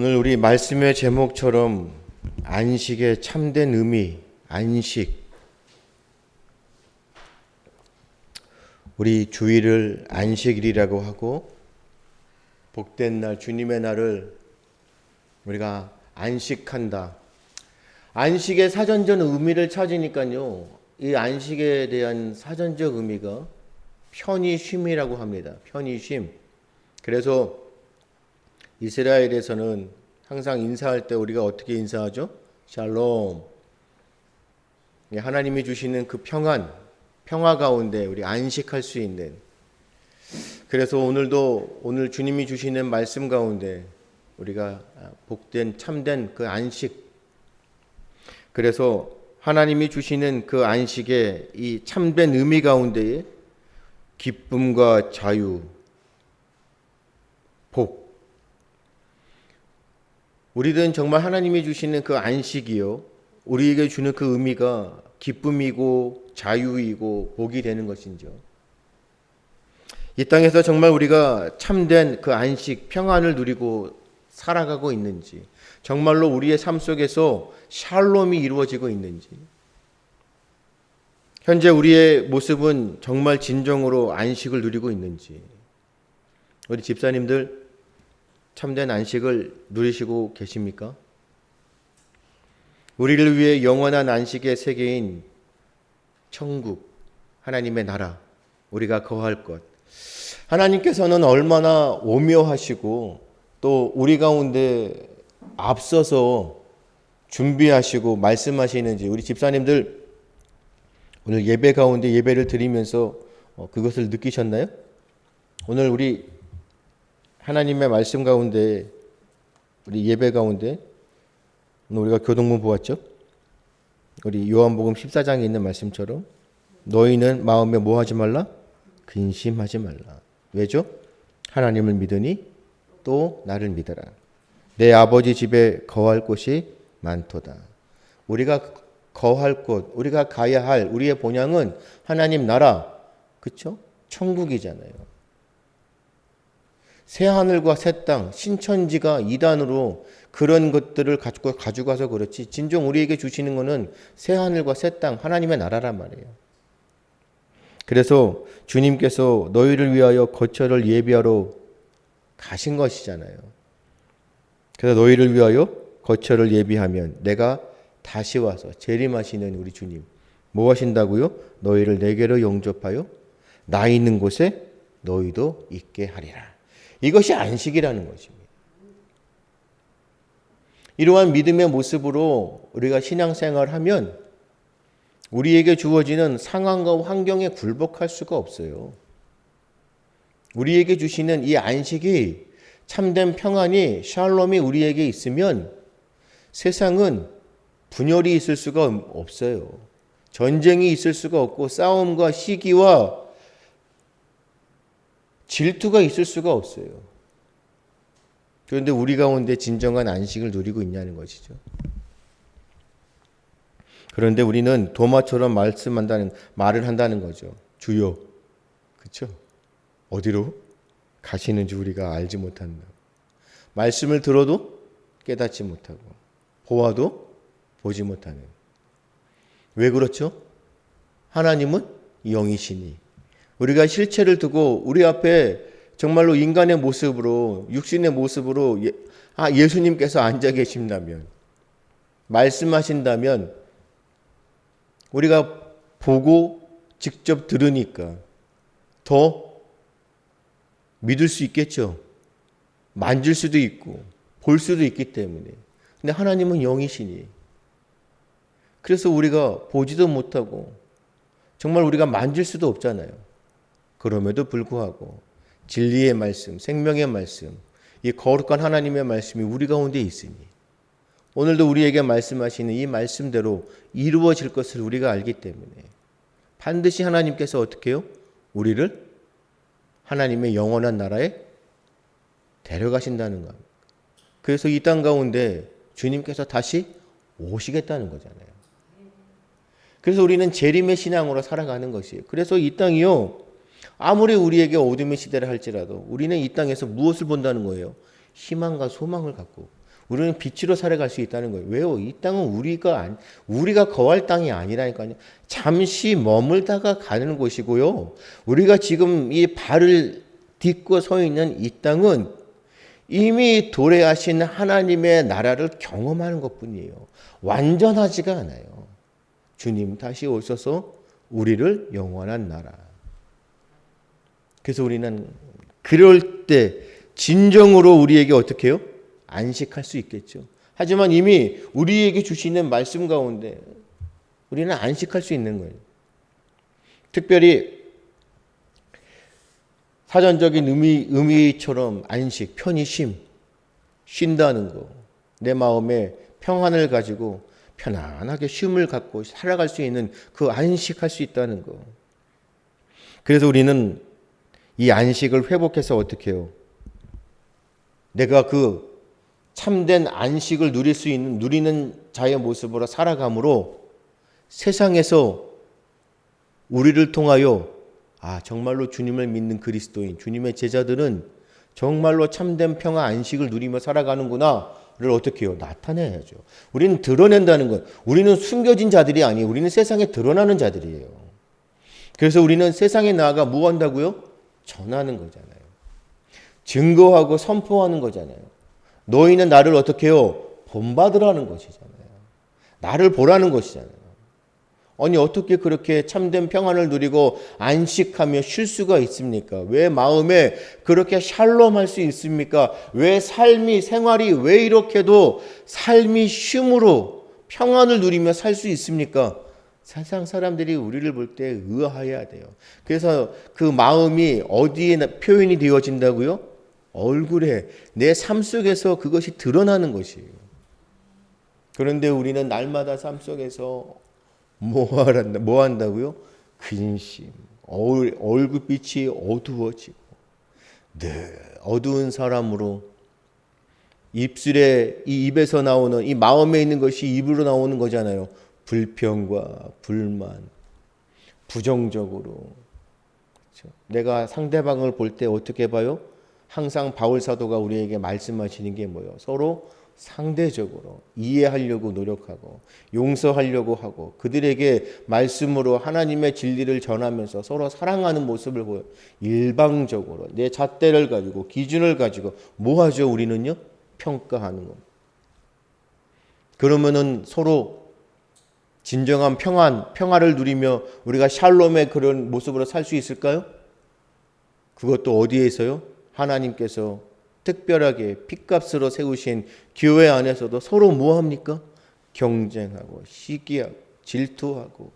오늘 우리 말씀의 제목처럼 안식의 참된 의미, 안식. 우리 주일을 안식일이라고 하고 복된 날, 주님의 날을 우리가 안식한다. 안식의 사전적 의미를 찾으니까요, 이 안식에 대한 사전적 의미가 편히쉼이라고 합니다. 편히쉼. 그래서 이스라엘에서는 항상 인사할 때 우리가 어떻게 인사하죠? 샬롬. 하나님이 주시는 그 평화 가운데 우리 안식할 수 있는. 그래서 오늘 주님이 주시는 말씀 가운데 우리가 복된 참된 그 안식. 그래서 하나님이 주시는 그 안식의 이 참된 의미 가운데에 기쁨과 자유, 복. 우리들은 정말 하나님이 주시는 그 안식이요, 우리에게 주는 그 의미가 기쁨이고 자유이고 복이 되는 것인지요. 이 땅에서 정말 우리가 참된 그 안식, 평안을 누리고 살아가고 있는지, 정말로 우리의 삶 속에서 샬롬이 이루어지고 있는지, 현재 우리의 모습은 정말 진정으로 안식을 누리고 있는지, 우리 집사님들 참된 안식을 누리시고 계십니까? 우리를 위해 영원한 안식의 세계인 천국, 하나님의 나라, 우리가 거할 것. 하나님께서는 얼마나 오묘하시고 또 우리 가운데 앞서서 준비하시고 말씀하시는지, 우리 집사님들 오늘 예배 가운데 예배를 드리면서 그것을 느끼셨나요? 오늘 우리 하나님의 말씀 가운데, 우리 예배 가운데 오늘 우리가 교동문 보았죠? 우리 요한복음 14장에 있는 말씀처럼 너희는 마음에 뭐 하지 말라? 근심하지 말라. 왜죠? 하나님을 믿으니 또 나를 믿어라. 내 아버지 집에 거할 곳이 많도다. 우리가 거할 곳, 우리가 가야 할 우리의 본향은 하나님 나라, 그렇죠? 천국이잖아요. 새 하늘과 새 땅, 신천지가 이단으로 그런 것들을 가져가서 그렇지, 진정 우리에게 주시는 것은 새 하늘과 새 땅, 하나님의 나라란 말이에요. 그래서 주님께서 너희를 위하여 거처를 예비하러 가신 것이잖아요. 그래서 너희를 위하여 거처를 예비하면 내가 다시 와서 재림하시는 우리 주님, 뭐 하신다고요? 너희를 내게로 영접하여 나 있는 곳에 너희도 있게 하리라. 이것이 안식이라는 것입니다. 이러한 믿음의 모습으로 우리가 신앙생활을 하면 우리에게 주어지는 상황과 환경에 굴복할 수가 없어요. 우리에게 주시는 이 안식이, 참된 평안이, 샬롬이 우리에게 있으면 세상은 분열이 있을 수가 없어요. 전쟁이 있을 수가 없고 싸움과 시기와 질투가 있을 수가 없어요. 그런데 우리 가운데 진정한 안식을 누리고 있냐는 것이죠. 그런데 우리는 도마처럼 말을 한다는 거죠. 주여, 그렇죠? 어디로 가시는지 우리가 알지 못한다. 말씀을 들어도 깨닫지 못하고 보아도 보지 못하는. 왜 그렇죠? 하나님은 영이시니 우리가 실체를 두고 우리 앞에 정말로 인간의 모습으로, 육신의 모습으로 예수님께서 앉아 계신다면, 말씀하신다면 우리가 보고 직접 들으니까 더 믿을 수 있겠죠. 만질 수도 있고 볼 수도 있기 때문에. 근데 하나님은 영이시니, 그래서 우리가 보지도 못하고 정말 우리가 만질 수도 없잖아요. 그럼에도 불구하고 진리의 말씀, 생명의 말씀, 이 거룩한 하나님의 말씀이 우리 가운데 있으니 오늘도 우리에게 말씀하시는 이 말씀대로 이루어질 것을 우리가 알기 때문에 반드시 하나님께서 어떻게 해요? 우리를 하나님의 영원한 나라에 데려가신다는 겁니다. 그래서 이 땅 가운데 주님께서 다시 오시겠다는 거잖아요. 그래서 우리는 재림의 신앙으로 살아가는 것이에요. 그래서 이 땅이요, 아무리 우리에게 어둠의 시대를 할지라도 우리는 이 땅에서 무엇을 본다는 거예요? 희망과 소망을 갖고 우리는 빛으로 살아갈 수 있다는 거예요. 왜요? 이 땅은 우리가 거할 땅이 아니라니까요. 잠시 머물다가 가는 곳이고요. 우리가 지금 이 발을 딛고 서 있는 이 땅은 이미 도래하신 하나님의 나라를 경험하는 것뿐이에요. 완전하지가 않아요. 주님 다시 오셔서 우리를 영원한 나라. 그래서 우리는 그럴 때 진정으로 우리에게 어떻게 해요? 안식할 수 있겠죠. 하지만 이미 우리에게 주시는 말씀 가운데 우리는 안식할 수 있는 거예요. 특별히 사전적인 의미처럼 안식, 편히 쉰다는 거. 내 마음에 평안을 가지고 편안하게 쉼을 갖고 살아갈 수 있는 그 안식할 수 있다는 거. 그래서 우리는 이 안식을 회복해서 어떻게 해요? 내가 그 참된 안식을 누리는 자의 모습으로 살아감으로 세상에서 우리를 통하여 정말로 주님을 믿는 그리스도인, 주님의 제자들은 정말로 참된 평화 안식을 누리며 살아가는구나를 어떻게 해요? 나타내야죠. 우리는 드러낸다는 것. 우리는 숨겨진 자들이 아니에요. 우리는 세상에 드러나는 자들이에요. 그래서 우리는 세상에 나아가 뭐 한다고요? 전하는 거잖아요. 증거하고 선포하는 거잖아요. 너희는 나를 어떻게 해요? 본받으라는 것이잖아요. 나를 보라는 것이잖아요. 아니 어떻게 그렇게 참된 평안을 누리고 안식하며 쉴 수가 있습니까? 왜 마음에 그렇게 샬롬할 수 있습니까? 왜 생활이 왜 이렇게도 삶이 쉼으로 평안을 누리며 살 수 있습니까? 세상 사람들이 우리를 볼 때 의아해야 돼요. 그래서 그 마음이 어디에 표현이 되어진다고요? 얼굴에, 내 삶 속에서 그것이 드러나는 것이에요. 그런데 우리는 날마다 삶 속에서 뭐 한다고요? 근심, 얼굴빛이 어두워지고 늘 어두운 사람으로 입에서 나오는 이 마음에 있는 것이 입으로 나오는 거잖아요. 불평과 불만, 부정적으로. 그렇죠? 내가 상대방을 볼 때 어떻게 봐요? 항상 바울 사도가 우리에게 말씀하시는 게 뭐예요? 서로 상대적으로 이해하려고 노력하고 용서하려고 하고 그들에게 말씀으로 하나님의 진리를 전하면서 서로 사랑하는 모습을 보여. 일방적으로 내 잣대를 가지고 기준을 가지고 뭐 하죠? 우리는요? 평가하는 겁니다. 그러면은 서로 진정한 평화를 누리며 우리가 샬롬의 그런 모습으로 살 수 있을까요? 그것도 어디에서요? 하나님께서 특별하게 핏값으로 세우신 교회 안에서도 서로 뭐 합니까? 경쟁하고 시기하고 질투하고.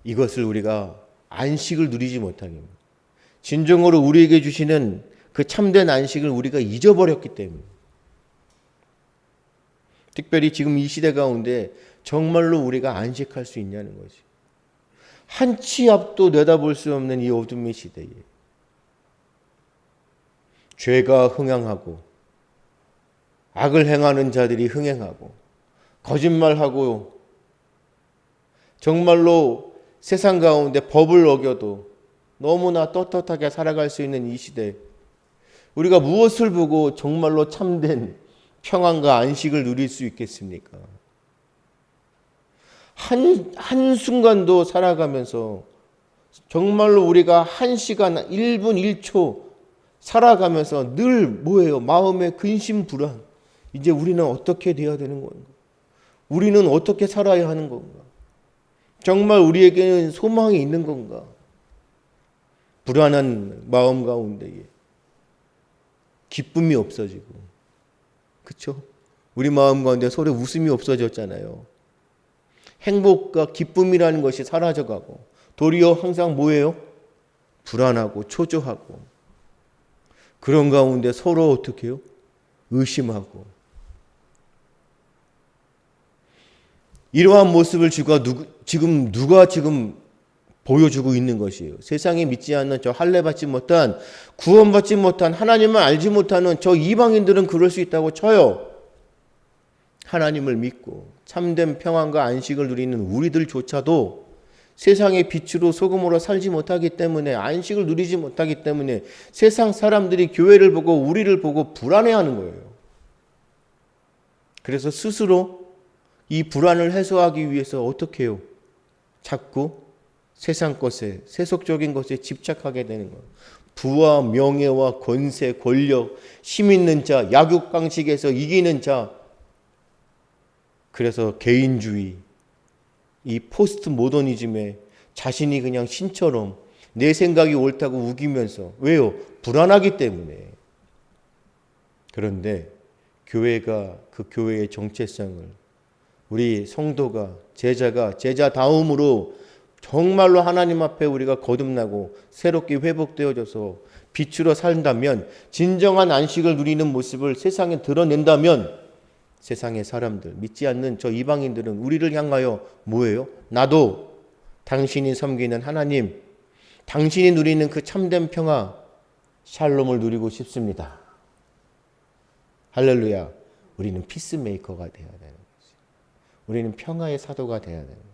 이것을 우리가 안식을 누리지 못하겠습니다. 진정으로 우리에게 주시는 그 참된 안식을 우리가 잊어버렸기 때문에. 특별히 지금 이 시대 가운데 정말로 우리가 안식할 수 있냐는 거지. 한 치 앞도 내다볼 수 없는 이 어둠의 시대에 죄가 흥행하고 악을 행하는 자들이 흥행하고 거짓말하고 정말로 세상 가운데 법을 어겨도 너무나 떳떳하게 살아갈 수 있는 이 시대, 우리가 무엇을 보고 정말로 참된 평안과 안식을 누릴 수 있겠습니까? 한순간도 살아가면서 정말로 우리가 1시간, 1분, 1초 살아가면서 늘 뭐예요? 마음의 근심, 불안. 이제 우리는 어떻게 돼야 되는 건가? 우리는 어떻게 살아야 하는 건가? 정말 우리에게는 소망이 있는 건가? 불안한 마음 가운데에 기쁨이 없어지고, 그렇죠? 우리 마음 가운데 서로 웃음이 없어졌잖아요. 행복과 기쁨이라는 것이 사라져가고 도리어 항상 뭐예요? 불안하고 초조하고 그런 가운데 서로 어떻게 해요? 의심하고. 이러한 모습을 지금 누가 보여주고 있는 것이에요. 세상에 믿지 않는 저 할례받지 못한, 구원받지 못한, 하나님을 알지 못하는 저 이방인들은 그럴 수 있다고 쳐요. 하나님을 믿고 참된 평안과 안식을 누리는 우리들조차도 세상의 빛으로 소금으로 살지 못하기 때문에, 안식을 누리지 못하기 때문에 세상 사람들이 교회를 보고 우리를 보고 불안해하는 거예요. 그래서 스스로 이 불안을 해소하기 위해서 어떻게 해요? 자꾸 세상 것에, 세속적인 것에 집착하게 되는 거예요. 부와 명예와 권세, 권력, 힘 있는 자, 약육강식에서 이기는 자. 그래서 개인주의, 이 포스트 모더니즘에 자신이 그냥 신처럼 내 생각이 옳다고 우기면서, 왜요? 불안하기 때문에. 그런데 교회가 그 교회의 정체성을, 우리 성도가, 제자가 제자다움으로 정말로 하나님 앞에 우리가 거듭나고 새롭게 회복되어져서 빛으로 산다면, 진정한 안식을 누리는 모습을 세상에 드러낸다면, 세상의 사람들, 믿지 않는 저 이방인들은 우리를 향하여 뭐예요? 나도 당신이 섬기는 하나님, 당신이 누리는 그 참된 평화, 샬롬을 누리고 싶습니다. 할렐루야. 우리는 피스메이커가 되어야 되는 거지. 우리는 평화의 사도가 되어야 되는 거지.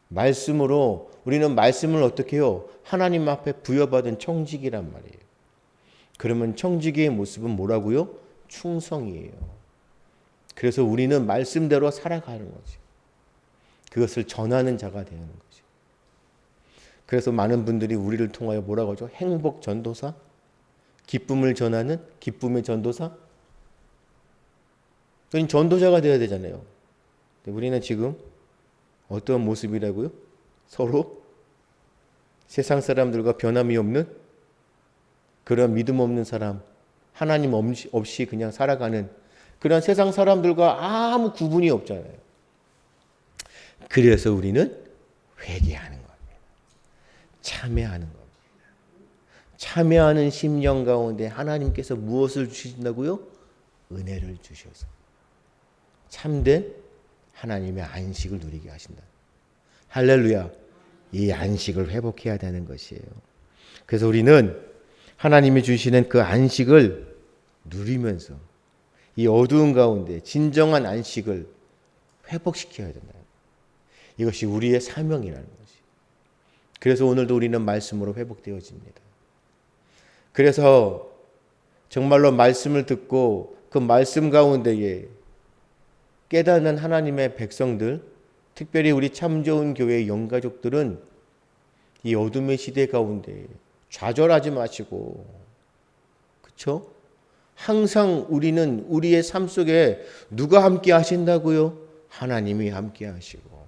말씀으로, 우리는 말씀을 어떻게 해요? 하나님 앞에 부여받은 청지기란 말이에요. 그러면 청지기의 모습은 뭐라고요? 충성이에요. 그래서 우리는 말씀대로 살아가는 거지. 그것을 전하는 자가 되는 거지. 그래서 많은 분들이 우리를 통하여 뭐라고 하죠? 행복 전도사? 기쁨을 전하는 기쁨의 전도사? 그러니까 전도자가 되어야 되잖아요. 우리는 지금 어떤 모습이라고요? 서로 세상 사람들과 변함이 없는 그런 믿음 없는 사람, 하나님 없이 그냥 살아가는 그런 세상 사람들과 아무 구분이 없잖아요. 그래서 우리는 회개하는 겁니다. 참회하는 겁니다. 참회하는 심령 가운데 하나님께서 무엇을 주신다고요? 은혜를 주셔서 참된 하나님의 안식을 누리게 하신다. 할렐루야. 이 안식을 회복해야 되는 것이에요. 그래서 우리는 하나님이 주시는 그 안식을 누리면서 이 어두운 가운데 진정한 안식을 회복시켜야 된다. 이것이 우리의 사명이라는 것이. 그래서 오늘도 우리는 말씀으로 회복되어집니다. 그래서 정말로 말씀을 듣고 그 말씀 가운데에 깨닫는 하나님의 백성들, 특별히 우리 참 좋은 교회의 영가족들은 이 어둠의 시대 가운데 좌절하지 마시고, 그렇죠? 항상 우리는 우리의 삶 속에 누가 함께 하신다고요? 하나님이 함께 하시고,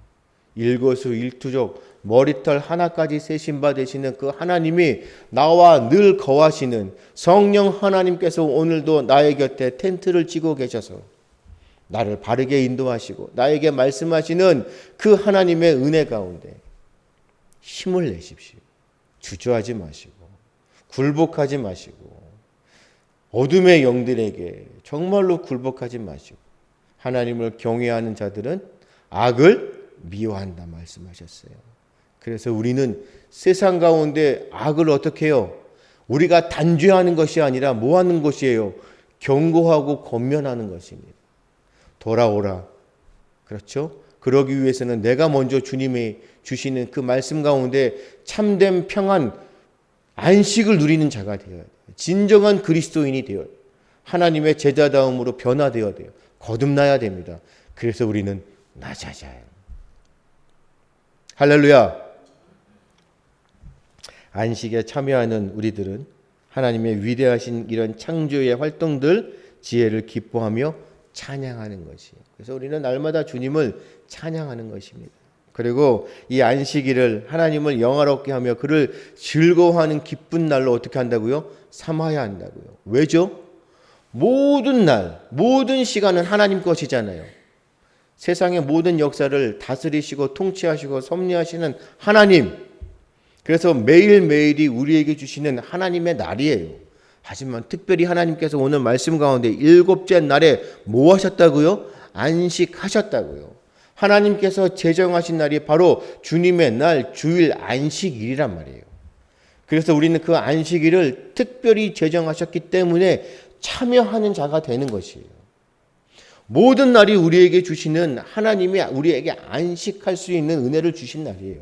일거수일투족 머리털 하나까지 세신 바 되시는 그 하나님이 나와 늘 거하시는 성령 하나님께서 오늘도 나의 곁에 텐트를 치고 계셔서 나를 바르게 인도하시고 나에게 말씀하시는 그 하나님의 은혜 가운데 힘을 내십시오. 주저하지 마시고 굴복하지 마시고 어둠의 영들에게 정말로 굴복하지 마시고, 하나님을 경외하는 자들은 악을 미워한다 말씀하셨어요. 그래서 우리는 세상 가운데 악을 어떻게 해요? 우리가 단죄하는 것이 아니라 뭐 하는 것이에요? 경고하고 권면하는 것입니다. 돌아오라. 그렇죠? 그러기 위해서는 내가 먼저 주님이 주시는 그 말씀 가운데 참된 평안, 안식을 누리는 자가 되어야 돼요. 진정한 그리스도인이 되어야 돼요. 하나님의 제자다움으로 변화되어야 돼요. 거듭나야 됩니다. 그래서 우리는 낮아져요. 할렐루야. 안식에 참여하는 우리들은 하나님의 위대하신 이런 창조의 활동들, 지혜를 기뻐하며 찬양하는 것이에요. 그래서 우리는 날마다 주님을 찬양하는 것입니다. 그리고 이 안식일을 하나님을 영화롭게 하며 그를 즐거워하는 기쁜 날로 어떻게 한다고요? 삼아야 한다고요. 왜죠? 모든 날, 모든 시간은 하나님 것이잖아요. 세상의 모든 역사를 다스리시고 통치하시고 섭리하시는 하나님. 그래서 매일매일이 우리에게 주시는 하나님의 날이에요. 하지만 특별히 하나님께서 오늘 말씀 가운데 7째 날에 뭐 하셨다고요? 안식하셨다고요. 하나님께서 제정하신 날이 바로 주님의 날, 주일 안식일이란 말이에요. 그래서 우리는 그 안식일을 특별히 제정하셨기 때문에 참여하는 자가 되는 것이에요. 모든 날이 우리에게 주시는 하나님이 우리에게 안식할 수 있는 은혜를 주신 날이에요.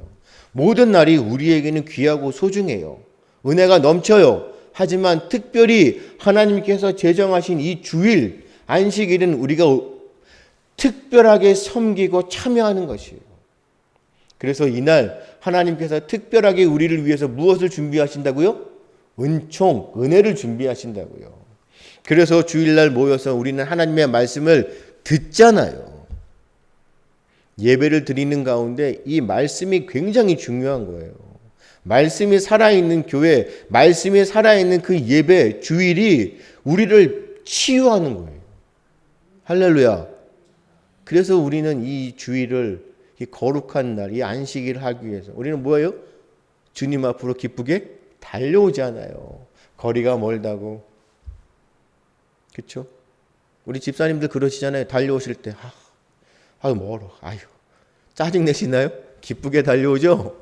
모든 날이 우리에게는 귀하고 소중해요. 은혜가 넘쳐요. 하지만 특별히 하나님께서 제정하신 이 주일, 안식일은 우리가 특별하게 섬기고 참여하는 것이에요. 그래서 이날 하나님께서 특별하게 우리를 위해서 무엇을 준비하신다고요? 은총, 은혜를 준비하신다고요. 그래서 주일날 모여서 우리는 하나님의 말씀을 듣잖아요. 예배를 드리는 가운데 이 말씀이 굉장히 중요한 거예요. 말씀이 살아있는 교회, 말씀이 살아있는 그 예배, 주일이 우리를 치유하는 거예요. 할렐루야. 그래서 우리는 이 주일을, 이 거룩한 날, 이 안식일을 하기 위해서 우리는 뭐예요? 주님 앞으로 기쁘게 달려오잖아요. 거리가 멀다고. 그렇죠? 우리 집사님들 그러시잖아요. 달려오실 때 멀어. 짜증 내시나요? 기쁘게 달려오죠?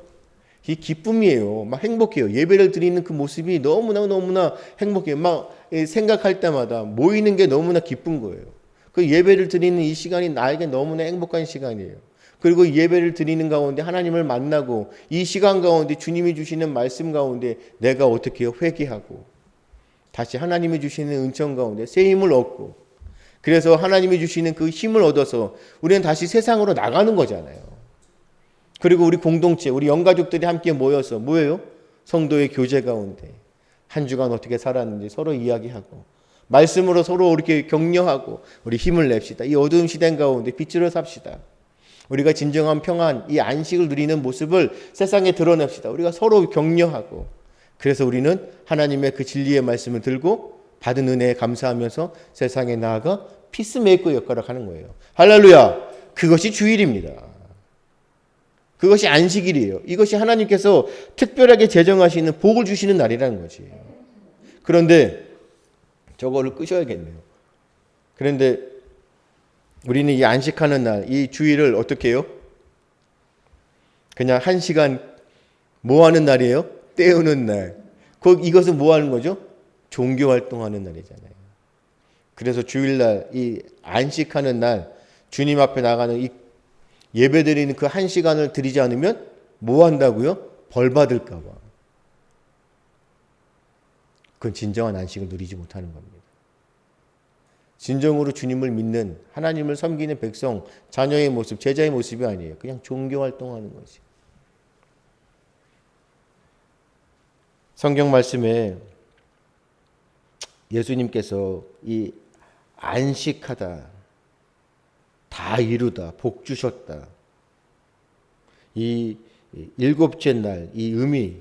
이 기쁨이에요. 막 행복해요. 예배를 드리는 그 모습이 너무나 행복해요. 막 생각할 때마다 모이는 게 너무나 기쁜 거예요. 그 예배를 드리는 이 시간이 나에게 너무나 행복한 시간이에요. 그리고 예배를 드리는 가운데 하나님을 만나고 이 시간 가운데 주님이 주시는 말씀 가운데 내가 어떻게 회개하고 다시 하나님이 주시는 은총 가운데 새 힘을 얻고, 그래서 하나님이 주시는 그 힘을 얻어서 우리는 다시 세상으로 나가는 거잖아요. 그리고 우리 공동체, 우리 영가족들이 함께 모여서 뭐예요? 성도의 교제 가운데 한 주간 어떻게 살았는지 서로 이야기하고 말씀으로 서로 이렇게 격려하고 우리 힘을 냅시다. 이 어두운 시대 가운데 빛으로 삽시다. 우리가 진정한 평안, 이 안식을 누리는 모습을 세상에 드러냅시다. 우리가 서로 격려하고, 그래서 우리는 하나님의 그 진리의 말씀을 들고 받은 은혜에 감사하면서 세상에 나아가 피스메이커 역할을 하는 거예요. 할렐루야. 그것이 주일입니다. 그것이 안식일이에요. 이것이 하나님께서 특별하게 제정하시는 복을 주시는 날이라는 거지. 그런데 저거를 끄셔야겠네요. 그런데 우리는 이 안식하는 날, 이 주일을 어떻게 해요? 그냥 한 시간 뭐 하는 날이에요? 때우는 날. 이것은 뭐 하는 거죠? 종교 활동하는 날이잖아요. 그래서 주일날, 이 안식하는 날, 주님 앞에 나가는 이 예배 드리는 그 한 시간을 드리지 않으면 뭐 한다고요? 벌 받을까 봐. 그건 진정한 안식을 누리지 못하는 겁니다. 진정으로 주님을 믿는, 하나님을 섬기는 백성, 자녀의 모습, 제자의 모습이 아니에요. 그냥 종교 활동하는 거지. 성경 말씀에 예수님께서 이 안식하다, 다 이루다, 복 주셨다, 이 일곱째 날, 이 의미,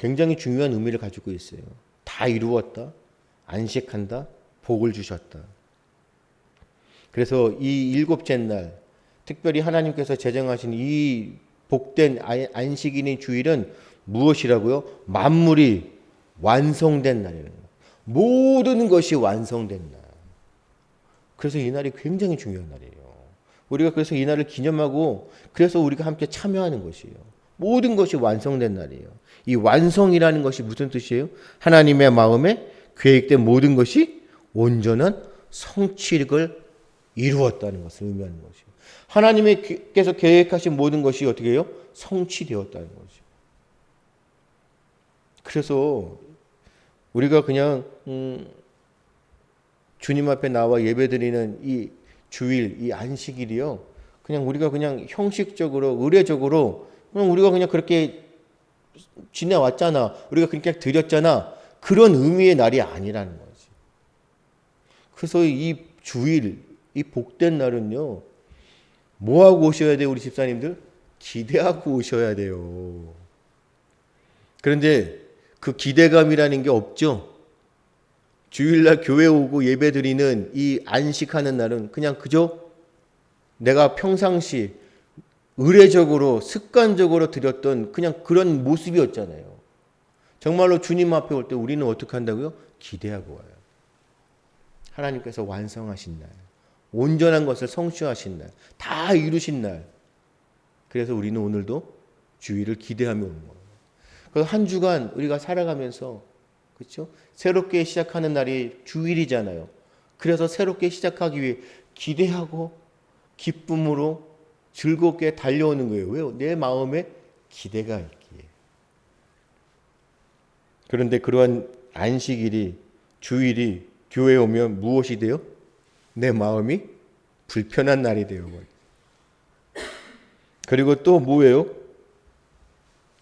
굉장히 중요한 의미를 가지고 있어요. 다 이루었다, 안식한다, 복을 주셨다. 그래서 이 일곱째 날, 특별히 하나님께서 제정하신 이 복된 안식일인 주일은 무엇이라고요? 만물이 완성된 날이라는 거예요. 모든 것이 완성된 날. 그래서 이 날이 굉장히 중요한 날이에요. 우리가 그래서 이 날을 기념하고, 그래서 우리가 함께 참여하는 것이에요. 모든 것이 완성된 날이에요. 이 완성이라는 것이 무슨 뜻이에요? 하나님의 마음에 계획된 모든 것이 온전한 성취를 이루었다는 것을 의미하는 것이에요. 하나님께서 계획하신 모든 것이 어떻게 해요? 성취되었다는 거죠. 그래서 우리가 그냥 주님 앞에 나와 예배드리는 이 주일, 이 안식일이요, 그냥 우리가 그냥 형식적으로, 의례적으로 그냥 우리가 그냥 그렇게 지내왔잖아, 우리가 그렇게 드렸잖아, 그런 의미의 날이 아니라는 거지. 그래서 이 주일, 이 복된 날은요, 뭐하고 오셔야 돼요? 우리 집사님들? 기대하고 오셔야 돼요. 그런데 그 기대감이라는 게 없죠. 주일날 교회 오고 예배 드리는 이 안식하는 날은 그냥 그저 내가 평상시 의례적으로 습관적으로 드렸던 그냥 그런 모습이었잖아요. 정말로 주님 앞에 올 때 우리는 어떻게 한다고요? 기대하고 와요. 하나님께서 완성하신 날, 온전한 것을 성취하신 날, 다 이루신 날. 그래서 우리는 오늘도 주일을 기대하며 오는 거예요. 그래서 한 주간 우리가 살아가면서, 그렇죠? 새롭게 시작하는 날이 주일이잖아요. 그래서 새롭게 시작하기 위해 기대하고 기쁨으로 즐겁게 달려오는 거예요. 왜요? 내 마음에 기대가 있기에. 그런데 그러한 안식일이, 주일이 교회에 오면 무엇이 돼요? 내 마음이 불편한 날이 되어버려요. 그리고 또 뭐예요?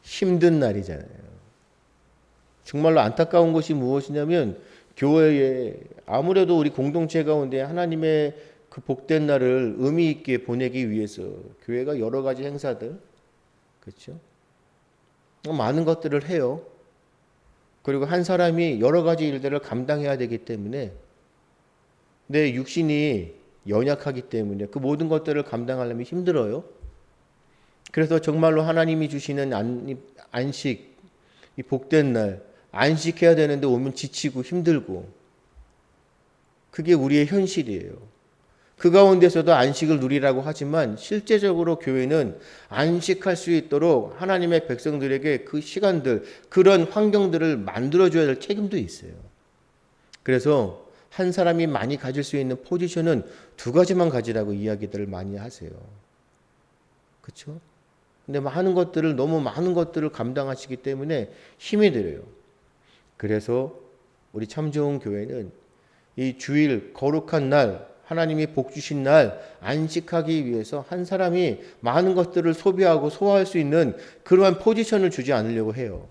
힘든 날이잖아요. 정말로 안타까운 것이 무엇이냐면 교회에 아무래도 우리 공동체 가운데 하나님의 그 복된 날을 의미 있게 보내기 위해서 교회가 여러 가지 행사들, 그렇죠? 많은 것들을 해요. 그리고 한 사람이 여러 가지 일들을 감당해야 되기 때문에 내 육신이 연약하기 때문에 그 모든 것들을 감당하려면 힘들어요. 그래서 정말로 하나님이 주시는 안식, 이 복된 날, 안식해야 되는데 오면 지치고 힘들고, 그게 우리의 현실이에요. 그 가운데서도 안식을 누리라고 하지만 실제적으로 교회는 안식할 수 있도록 하나님의 백성들에게 그 시간들, 그런 환경들을 만들어줘야 될 책임도 있어요. 그래서 한 사람이 많이 가질 수 있는 포지션은 두 가지만 가지라고 이야기들을 많이 하세요. 그렇죠? 근데 너무 많은 것들을 감당하시기 때문에 힘이 들어요. 그래서 우리 참 좋은 교회는 이 주일 거룩한 날, 하나님이 복 주신 날 안식하기 위해서 한 사람이 많은 것들을 소비하고 소화할 수 있는 그러한 포지션을 주지 않으려고 해요.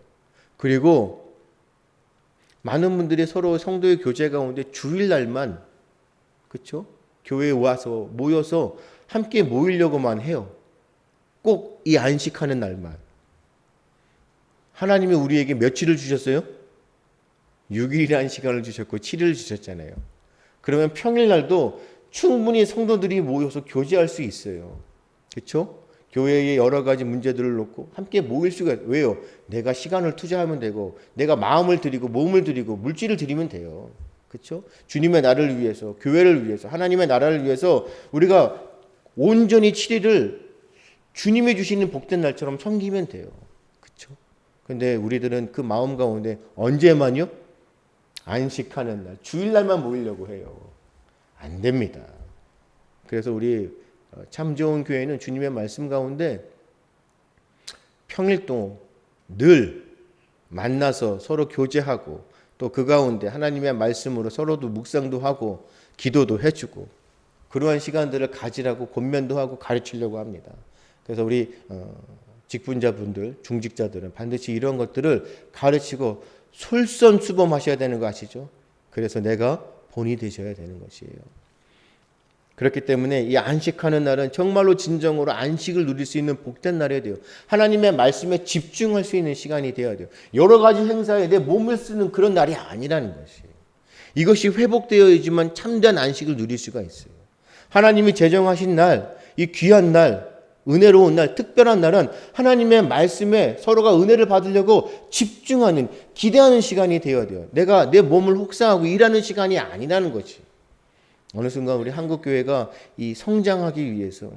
그리고 많은 분들이 서로 성도의 교제 가운데 주일날만, 그렇죠? 교회에 와서 모여서 함께 모이려고만 해요. 꼭 이 안식하는 날만. 하나님이 우리에게 며칠을 주셨어요? 6일이라는 시간을 주셨고 7일을 주셨잖아요. 그러면 평일날도 충분히 성도들이 모여서 교제할 수 있어요. 그렇죠? 교회의 여러 가지 문제들을 놓고 함께 모일 수가, 왜요? 내가 시간을 투자하면 되고 내가 마음을 드리고 몸을 드리고 물질을 드리면 돼요. 그렇죠? 주님의 나라를 위해서, 교회를 위해서, 하나님의 나라를 위해서 우리가 온전히 7일을 주님이 주시는 복된 날처럼 섬기면 돼요. 그렇죠? 근데 우리들은 그 마음 가운데 언제만요? 안식하는 날, 주일날만 모이려고 해요. 안 됩니다. 그래서 우리 참 좋은 교회는 주님의 말씀 가운데 평일 동안 늘 만나서 서로 교제하고 또 그 가운데 하나님의 말씀으로 서로도 묵상도 하고 기도도 해주고 그러한 시간들을 가지라고 권면도 하고 가르치려고 합니다. 그래서 우리 직분자분들, 중직자들은 반드시 이런 것들을 가르치고 솔선수범하셔야 되는 거 아시죠? 그래서 내가 본이 되셔야 되는 것이에요. 그렇기 때문에 이 안식하는 날은 정말로 진정으로 안식을 누릴 수 있는 복된 날이 돼요. 하나님의 말씀에 집중할 수 있는 시간이 되어야 돼요. 여러 가지 행사에 내 몸을 쓰는 그런 날이 아니라는 것이에요. 이것이 회복되어야지만 참된 안식을 누릴 수가 있어요. 하나님이 제정하신 날, 이 귀한 날, 은혜로운 날, 특별한 날은 하나님의 말씀에 서로가 은혜를 받으려고 집중하는, 기대하는 시간이 되어야 돼요. 내가 내 몸을 혹사하고 일하는 시간이 아니라는 거지. 어느 순간 우리 한국교회가 이 성장하기 위해서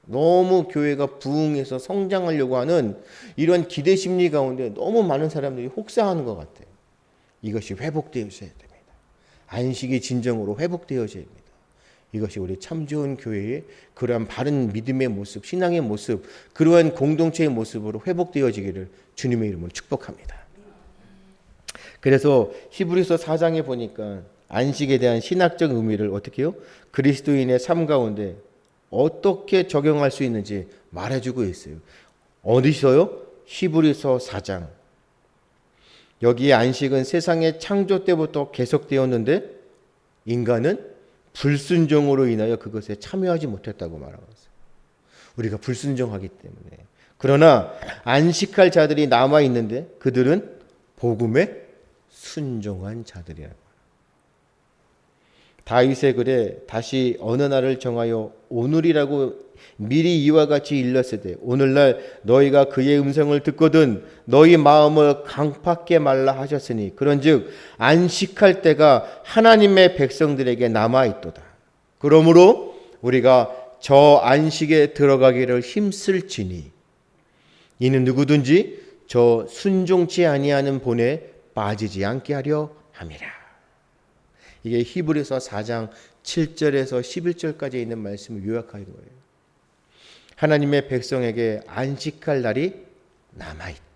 너무 교회가 부흥해서 성장하려고 하는 이런 기대 심리 가운데 너무 많은 사람들이 혹사하는 것 같아요. 이것이 회복되어져야 됩니다. 안식이 진정으로 회복되어져야 됩니다. 이것이 우리 참 좋은 교회의 그러한 바른 믿음의 모습, 신앙의 모습, 그러한 공동체의 모습으로 회복되어지기를 주님의 이름으로 축복합니다. 그래서 히브리서 4장에 보니까 안식에 대한 신학적 의미를 어떻게 해요? 그리스도인의 삶 가운데 어떻게 적용할 수 있는지 말해주고 있어요. 어디서요? 히브리서 4장. 여기에 안식은 세상의 창조 때부터 계속되었는데 인간은 불순종으로 인하여 그것에 참여하지 못했다고 말하고 있어요. 우리가 불순종하기 때문에. 그러나 안식할 자들이 남아 있는데 그들은 복음에 순종한 자들이라고. 다윗의 글에 다시 어느 날을 정하여 오늘이라고 미리 이와 같이 일렀으되 오늘날 너희가 그의 음성을 듣거든 너희 마음을 강팍게 말라 하셨으니 그런즉 안식할 때가 하나님의 백성들에게 남아있도다. 그러므로 우리가 저 안식에 들어가기를 힘쓸지니 이는 누구든지 저 순종치 아니하는 본에 빠지지 않게 하려 함이라. 이게 히브리서 4장 7절에서 11절까지 있는 말씀을 요약하는 거예요. 하나님의 백성에게 안식할 날이 남아있다.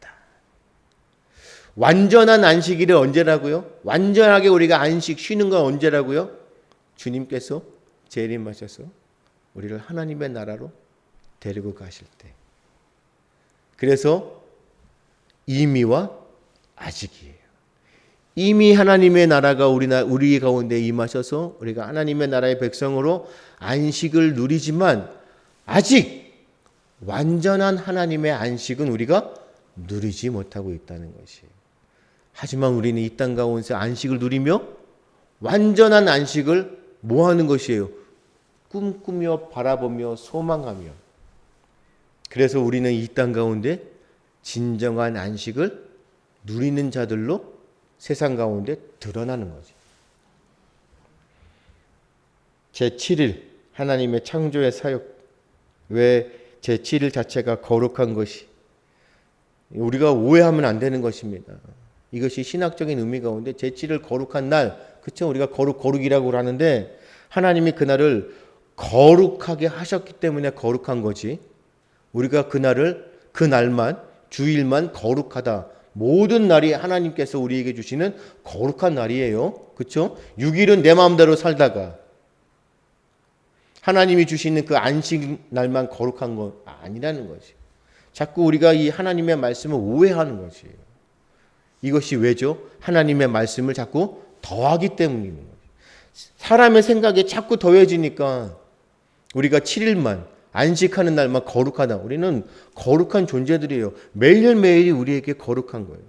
완전한 안식일이 언제라고요? 완전하게 우리가 안식 쉬는 건 언제라고요? 주님께서 재림하셔서 우리를 하나님의 나라로 데리고 가실 때. 그래서 이미와 아직이에요. 이미 하나님의 나라가 우리 가운데 임하셔서 우리가 하나님의 나라의 백성으로 안식을 누리지만 아직 완전한 하나님의 안식은 우리가 누리지 못하고 있다는 것이에요. 하지만 우리는 이 땅 가운데 안식을 누리며 완전한 안식을 뭐 하는 것이에요? 꿈꾸며 바라보며 소망하며. 그래서 우리는 이 땅 가운데 진정한 안식을 누리는 자들로 세상 가운데 드러나는 거죠. 제7일 하나님의 창조의 사역. 왜 제7일 자체가 거룩한 것이 우리가 오해하면 안 되는 것입니다. 이것이 신학적인 의미 가운데 제7일 거룩한 날, 그렇죠? 우리가 거룩이라고 하는데 하나님이 그날을 거룩하게 하셨기 때문에 거룩한 거지. 우리가 그날만 주일만 거룩하다. 모든 날이 하나님께서 우리에게 주시는 거룩한 날이에요. 그렇죠? 6일은 내 마음대로 살다가 하나님이 주시는 그 안식 날만 거룩한 건 아니라는 거지. 자꾸 우리가 이 하나님의 말씀을 오해하는 것이에요. 이것이 왜죠? 하나님의 말씀을 자꾸 더하기 때문인 거예요. 사람의 생각이 자꾸 더해지니까 우리가 7일만 안식하는 날만 거룩하다. 우리는 거룩한 존재들이에요. 매일매일이 우리에게 거룩한 거예요.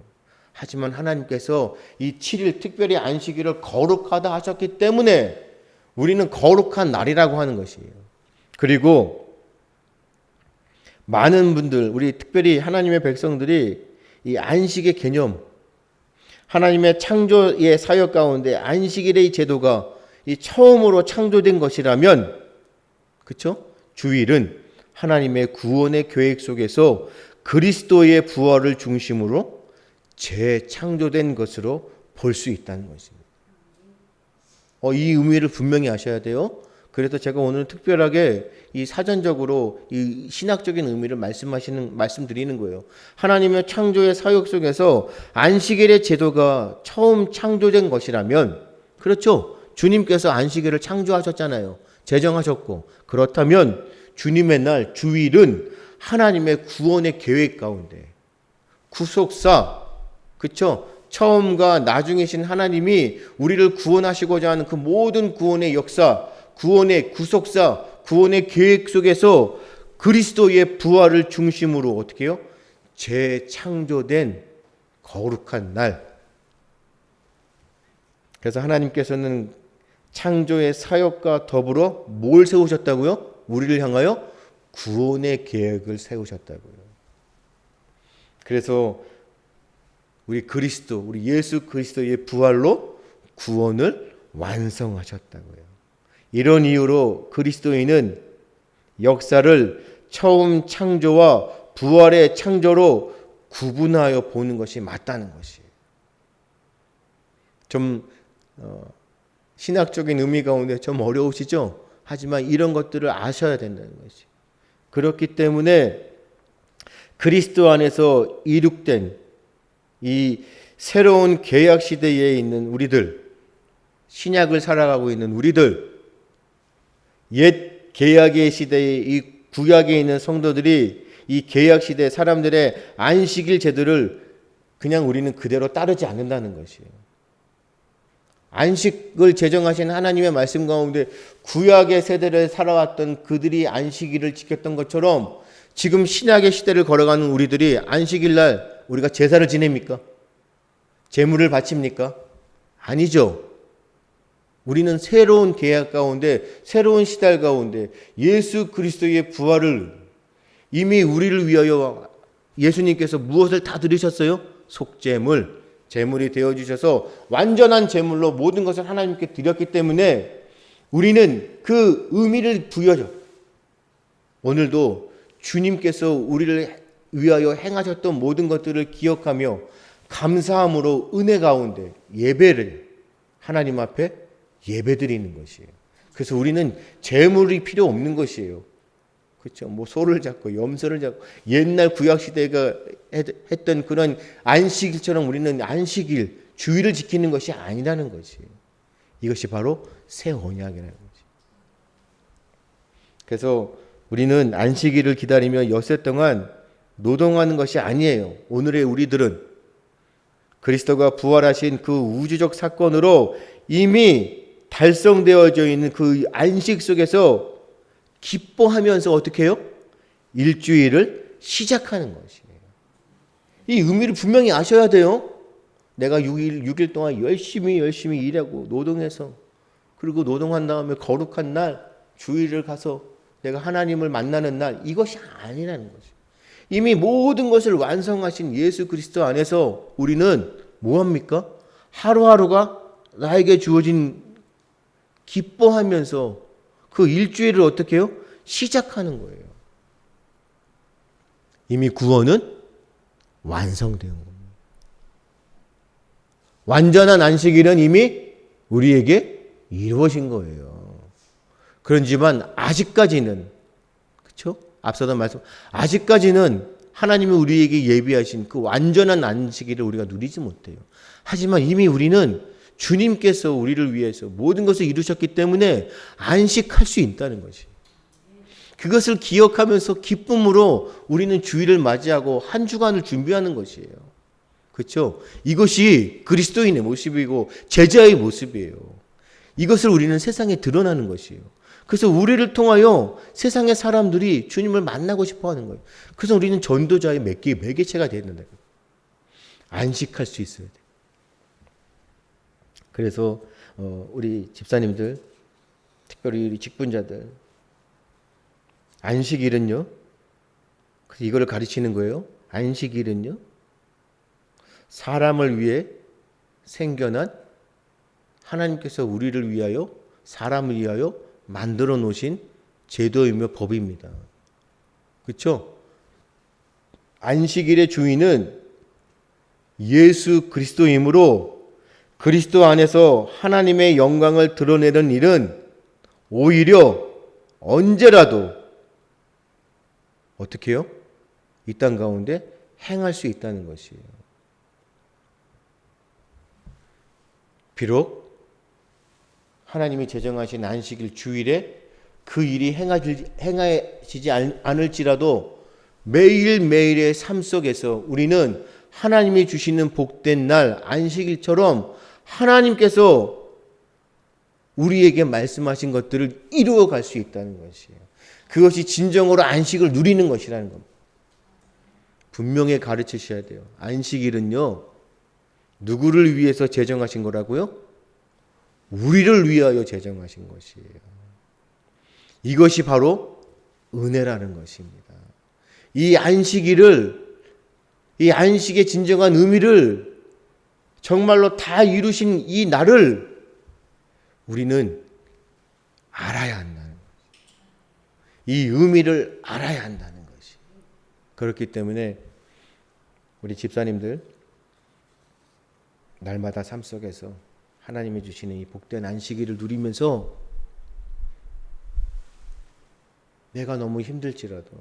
하지만 하나님께서 이 7일 특별히 안식일을 거룩하다 하셨기 때문에 우리는 거룩한 날이라고 하는 것이에요. 그리고 많은 분들, 우리 특별히 하나님의 백성들이 이 안식의 개념, 하나님의 창조의 사역 가운데 안식일의 제도가 이 처음으로 창조된 것이라면, 그렇죠? 주일은 하나님의 구원의 계획 속에서 그리스도의 부활을 중심으로 재창조된 것으로 볼 수 있다는 것입니다. 이 의미를 분명히 아셔야 돼요. 그래서 제가 오늘 특별하게 이 사전적으로 이 신학적인 의미를 말씀드리는 거예요. 하나님의 창조의 사역 속에서 안식일의 제도가 처음 창조된 것이라면, 그렇죠? 주님께서 안식일을 창조하셨잖아요. 제정하셨고, 그렇다면 주님의 날 주일은 하나님의 구원의 계획 가운데 구속사, 그렇죠? 처음과 나중이신 하나님이 우리를 구원하시고자 하는 그 모든 구원의 역사, 구원의 구속사, 구원의 계획 속에서 그리스도의 부활을 중심으로 어떻게 해요? 재창조된 거룩한 날. 그래서 하나님께서는 창조의 사역과 더불어 뭘 세우셨다고요? 우리를 향하여 구원의 계획을 세우셨다고요. 그래서 우리 예수 그리스도의 부활로 구원을 완성하셨다고요. 이런 이유로 그리스도인은 역사를 처음 창조와 부활의 창조로 구분하여 보는 것이 맞다는 것이에요. 좀 신학적인 의미 가운데 좀 어려우시죠? 하지만 이런 것들을 아셔야 된다는 것이에요. 그렇기 때문에 그리스도 안에서 이룩된 이 새로운 계약 시대에 있는 우리들, 신약을 살아가고 있는 우리들, 옛 계약의 시대에 이 구약에 있는 성도들이 이 계약 시대 사람들의 안식일 제도를 그냥 우리는 그대로 따르지 않는다는 것이에요. 안식을 제정하신 하나님의 말씀 가운데 구약의 세대를 살아왔던 그들이 안식일을 지켰던 것처럼 지금 신약의 시대를 걸어가는 우리들이 안식일 날 우리가 제사를 지냅니까? 제물을 바칩니까? 아니죠. 우리는 새로운 계약 가운데, 새로운 시대 가운데 예수 그리스도의 부활을 이미 우리를 위하여 예수님께서 무엇을 다 드리셨어요? 속죄물, 제물이 되어주셔서 완전한 제물로 모든 것을 하나님께 드렸기 때문에 우리는 그 의미를 부여죠. 오늘도 주님께서 우리를 위하여 행하셨던 모든 것들을 기억하며 감사함으로 은혜 가운데 예배를 하나님 앞에 예배드리는 것이에요. 그래서 우리는 재물이 필요 없는 것이에요. 그렇죠? 뭐 소를 잡고 염소를 잡고 옛날 구약 시대가 했던 그런 안식일처럼 우리는 안식일 주일을 지키는 것이 아니라는 것이에요. 이것이 바로 새 언약이라는 거지. 그래서 우리는 안식일을 기다리며 엿새 동안 노동하는 것이 아니에요. 오늘의 우리들은 그리스도가 부활하신 그 우주적 사건으로 이미 달성되어져 있는 그 안식 속에서 기뻐하면서 어떻게 해요? 일주일을 시작하는 것이에요. 이 의미를 분명히 아셔야 돼요. 내가 6일 동안 열심히 일하고 노동해서 그리고 노동한 다음에 거룩한 날 주일을 가서 내가 하나님을 만나는 날 이것이 아니라는 거죠. 이미 모든 것을 완성하신 예수 그리스도 안에서 우리는 뭐합니까? 하루하루가 나에게 주어진 기뻐하면서 그 일주일을 어떻게 해요? 시작하는 거예요. 이미 구원은 완성된 겁니다. 완전한 안식일은 이미 우리에게 이루어진 거예요. 그렇지만 아직까지는 그렇죠? 앞서도 말씀 아직까지는 하나님이 우리에게 예비하신 그 완전한 안식일을 우리가 누리지 못해요. 하지만 이미 우리는 주님께서 우리를 위해서 모든 것을 이루셨기 때문에 안식할 수 있다는 것이. 그것을 기억하면서 기쁨으로 우리는 주일을 맞이하고 한 주간을 준비하는 것이에요. 그렇죠? 이것이 그리스도인의 모습이고 제자의 모습이에요. 이것을 우리는 세상에 드러나는 것이에요. 그래서 우리를 통하여 세상의 사람들이 주님을 만나고 싶어 하는 거예요. 그래서 우리는 전도자의 매개체가 되는 거예요. 안식할 수 있어야 돼요. 그래서 우리 집사님들, 특별히 우리 직분자들, 안식일은요, 이거를 가르치는 거예요. 안식일은요, 사람을 위해 생겨난 하나님께서 우리를 위하여, 사람을 위하여 만들어 놓으신 제도이며 법입니다. 그렇죠? 안식일의 주인은 예수 그리스도이므로 그리스도 안에서 하나님의 영광을 드러내는 일은 오히려 언제라도 어떻게 해요? 이 땅 가운데 행할 수 있다는 것이에요. 비록 하나님이 제정하신 안식일 주일에 그 일이 행하지지 않을지라도 매일매일의 삶 속에서 우리는 하나님이 주시는 복된 날 안식일처럼 하나님께서 우리에게 말씀하신 것들을 이루어 갈 수 있다는 것이에요. 그것이 진정으로 안식을 누리는 것이라는 겁니다. 분명히 가르치셔야 돼요. 안식일은요, 누구를 위해서 제정하신 거라고요? 우리를 위하여 제정하신 것이에요. 이것이 바로 은혜라는 것입니다. 이 안식일을, 이 안식의 진정한 의미를 정말로 다 이루신 이 날을 우리는 알아야 한다는 거죠. 이 의미를 알아야 한다는 것이. 그렇기 때문에 우리 집사님들 날마다 삶 속에서 하나님이 주시는 이 복된 안식일을 누리면서 내가 너무 힘들지라도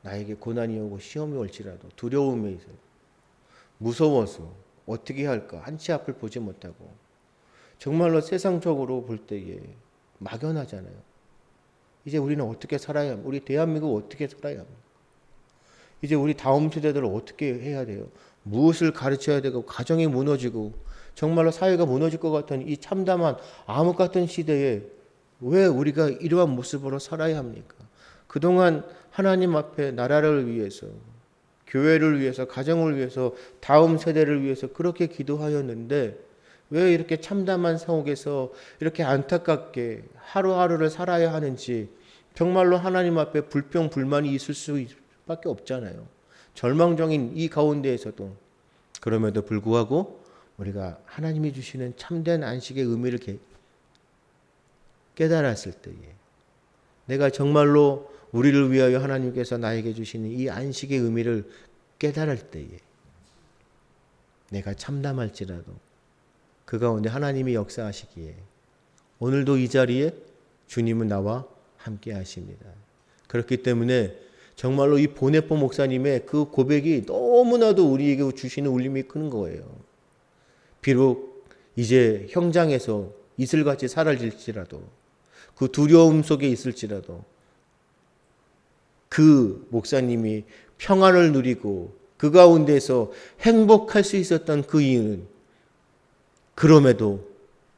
나에게 고난이 오고 시험이 올지라도 두려움이 있어요. 무서워서 어떻게 할까 한치 앞을 보지 못하고 정말로 세상적으로 볼 때에 막연하잖아요. 이제 우리는 어떻게 살아야 합니까? 우리 대한민국 어떻게 살아야 합니까? 이제 우리 다음 세대들을 어떻게 해야 돼요? 무엇을 가르쳐야 되고 가정이 무너지고 정말로 사회가 무너질 것 같은 이 참담한 암흑 같은 시대에 왜 우리가 이러한 모습으로 살아야 합니까? 그동안 하나님 앞에 나라를 위해서, 교회를 위해서, 가정을 위해서, 다음 세대를 위해서 그렇게 기도하였는데 왜 이렇게 참담한 상황에서 이렇게 안타깝게 하루하루를 살아야 하는지 정말로 하나님 앞에 불평, 불만이 있을 수밖에 없잖아요. 절망적인 이 가운데에서도 그럼에도 불구하고 우리가 하나님이 주시는 참된 안식의 의미를 깨달았을 때에 내가 정말로 우리를 위하여 하나님께서 나에게 주시는 이 안식의 의미를 깨달을 때에 내가 참담할지라도 그 가운데 하나님이 역사하시기에 오늘도 이 자리에 주님은 나와 함께 하십니다. 그렇기 때문에 정말로 이 보네포 목사님의 그 고백이 너무나도 우리에게 주시는 울림이 큰 거예요. 비록 이제 형장에서 이슬같이 사라질지라도, 그 두려움 속에 있을지라도, 그 목사님이 평안을 누리고 그 가운데서 행복할 수 있었던 그 이유는 그럼에도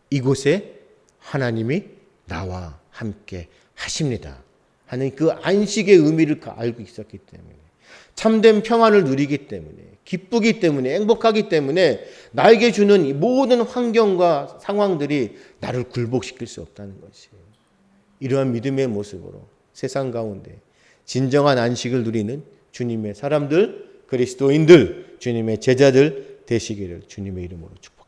이곳에 하나님이 나와 함께 하십니다 하는 그 안식의 의미를 알고 있었기 때문에, 참된 평안을 누리기 때문에, 기쁘기 때문에, 행복하기 때문에 나에게 주는 이 모든 환경과 상황들이 나를 굴복시킬 수 없다는 것이에요. 이러한 믿음의 모습으로 세상 가운데 진정한 안식을 누리는 주님의 사람들, 그리스도인들, 주님의 제자들 되시기를 주님의 이름으로 축복합니다.